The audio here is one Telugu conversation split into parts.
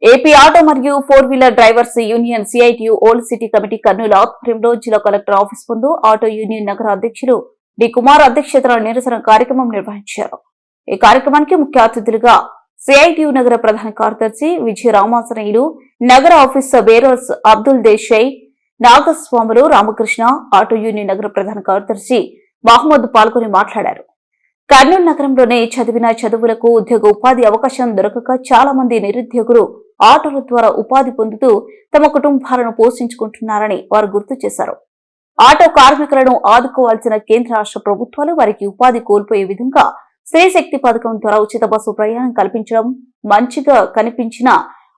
ఏపీ ఆటో మరియు 4-వీలర్ drivers union CITU old city committee Kurnool ఆధ్వర్యంలో జిల్లా కలెక్టర్ ఆఫీస్ ముందు ఆటో యూనియన్ నగర అధ్యక్షులు డి కుమార్ అధ్యక్షతన నిరసన కార్యక్రమం నిర్వహించారు. ఈ కార్యక్రమానికి ముఖ్య అతిథులుగా సిఐటియు నగర ప్రధాన కార్యదర్శి విజయ రామాసనేయులు, నగర office bearers Abdul Desai, Nagaswamulu, Ramakrishna, auto union నగర ప్రధాన కార్యదర్శి మహమ్మద్ పాల్గొని మాట్లాడారు. కర్నూలు నగరంలోనే చదివిన చదువులకు ఉద్యోగ ఉపాధి అవకాశం దొరకక చాలా మంది నిరుద్యోగులు ఆటోల ద్వారా ఉపాధి పొందుతూ తమ కుటుంబాలను పోషించుకుంటున్నారని వారు గుర్తు చేశారు. ఆటో కార్మికులను ఆదుకోవాల్సిన కేంద్ర రాష్ట్ర ప్రభుత్వాలు వారికి ఉపాధి కోల్పోయే విధంగా స్త్రీశక్తి పథకం ద్వారా ఉచిత బస్సు ప్రయాణం కల్పించడం మంచిగా కనిపించిన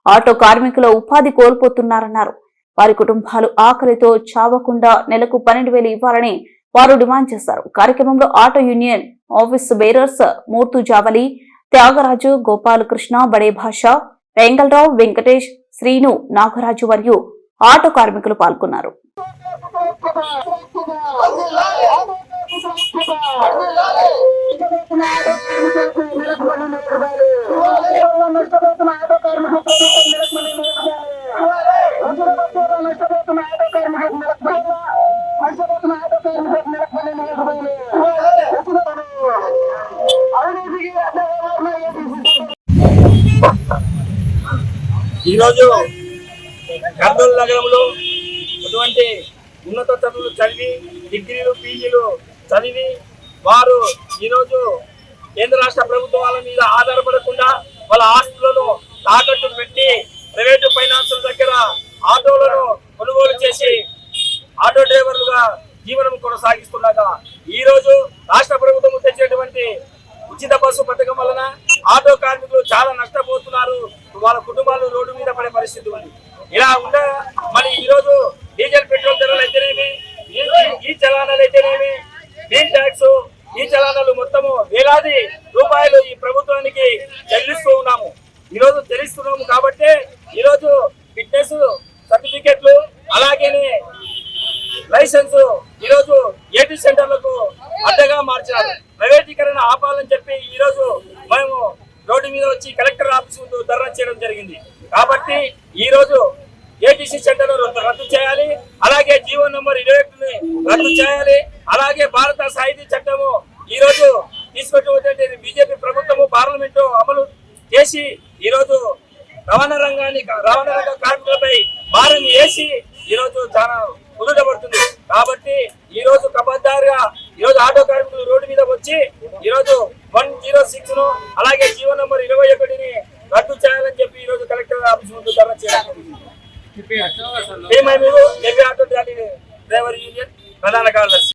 ఆటో కార్మికుల ఉపాధి కోల్పోతున్నారన్నారు. వారి కుటుంబాలు ఆకలితో చావకుండా నెలకు 12,000 ఇవ్వాలని వారు డిమాండ్ చేశారు. కార్యక్రమంలో auto union office bearers Murthu Javali, Thyagaraju, Gopalakrishna, Bade Bhasha, Vengala Rao, Venkatesh, Srinu, Nagaraju మరియు ఆటో కార్మికులు పాల్గొన్నారు. ఈరోజు కర్నూలు నగరంలో అటువంటి ఉన్నత చదువులు చదివి డిగ్రీలు పీజీలు చదివి వారు ఈరోజు కేంద్ర రాష్ట్ర ప్రభుత్వాల మీద ఆధారపడకుండా వాళ్ళ ఆస్తులను తాకట్టు పెట్టి ప్రైవేటు ఫైనాన్సుల దగ్గర ఆటోలను కొనుగోలు చేసి ఆటో డ్రైవర్లుగా జీవనం కొనసాగిస్తుండగా ఈరోజు రాష్ట్ర ప్రభుత్వం తెచ్చినటువంటి ఉచిత బస్సు పథకం వలన ఆటో కార్మికులు చాలా నష్టపోతున్నారు. వాళ్ళ కుటుంబాలు రోడ్డు మీద పడే పరిస్థితి ఉంది. ఇలా ఉండే మరి ఈరోజు డీజిల్ పెట్రోల్ ధరలు అయితేనేమి, ఈ చలానాలు అయితేనేమి, డీల్ ట్యాక్స్, ఈ చలానాలు మొత్తము వేలాది రూపాయలు ఈ ప్రభుత్వానికి చెల్లిస్తూ ఉన్నాము. ఈరోజు చెల్లిస్తున్నాము కాబట్టి ఈరోజు ఫిట్నెస్ సర్టిఫికెట్లు అలాగేనే లైసెన్స్ ఈరోజు ఏపీ సెంటర్లకు అడ్డగా మార్చారు. ప్రైవేటీకరణ ఆపాలని చెప్పి ఈరోజు మేము రోడ్డు మీద వచ్చి కలెక్టర్ ఆఫీస్ ముందు ధర్నా చేయడం జరిగింది. కాబట్టి ఈరోజు ఏటీసీ సెంటర్ రద్దు చేయాలి, అలాగే జీవో నంబర్ 21ని రద్దు చేయాలి, అలాగే భారత సాహితీ చట్టము ఈరోజు తీసుకొచ్చినటువంటి బీజేపీ ప్రభుత్వము పార్లమెంటు అమలు చేసి ఈరోజు రవాణా రంగ కార్మికులపై భారం వేసి ఈరోజు చాలా కుదుటపడుతుంది. కాబట్టి ఈ రోజు కబద్దారుగా ఈరోజు ఆటో కార్మికులు రోడ్డు మీద వచ్చి ఈరోజు 106 ను అలాగే జీవో నంబర్ 21ని రద్దు చేయాలని చెప్పి ఈరోజు కలెక్టర్ ఆఫీస్ ముందు ధర్నా చేయాలి. ఆటో డ్రైవర్ యూనియన్ ప్రధాన కార్యదర్శి.